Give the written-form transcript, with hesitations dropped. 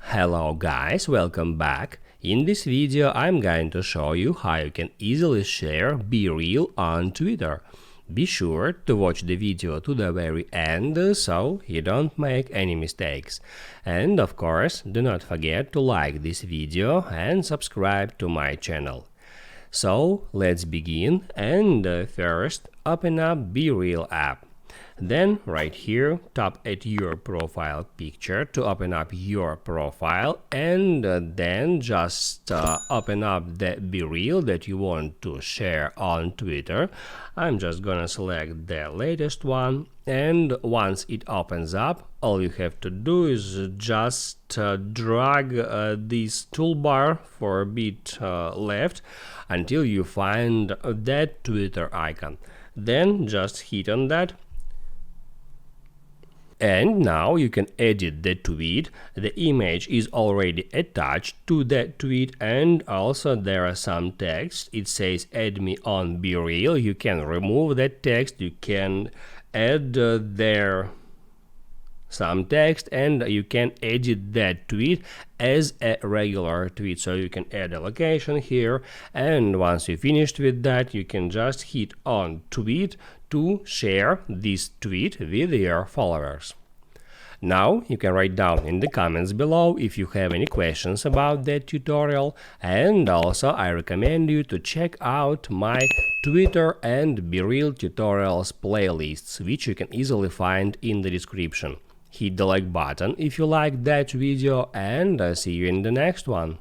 Hello guys, welcome back. In this video I'm going to show you how you can easily share BeReal on Twitter. Be sure to watch the video to the very end so you don't make any mistakes. And of course, do not forget to like this video and subscribe to my channel. So let's begin, and first open up BeReal app. Then right here, tap at your profile picture to open up your profile, and then just open up the BeReal that you want to share on Twitter. I'm just gonna select the latest one, and once it opens up, all you have to do is just drag this toolbar for a bit left until you find that Twitter icon. Then just hit on that. And now you can edit the tweet. The image is already attached to that tweet, and also there are some text. It says add me on BeReal. You can remove that text, you can add there some text, and you can edit that tweet as a regular tweet. So you can add a location here, and once you finished with that, you can just hit on tweet to share this tweet with your followers. Now you can write down in the comments below if you have any questions about that tutorial, and also I recommend you to check out my Twitter and BeReal tutorials playlists, which you can easily find in the description. Hit the like button if you liked that video, and I'll see you in the next one.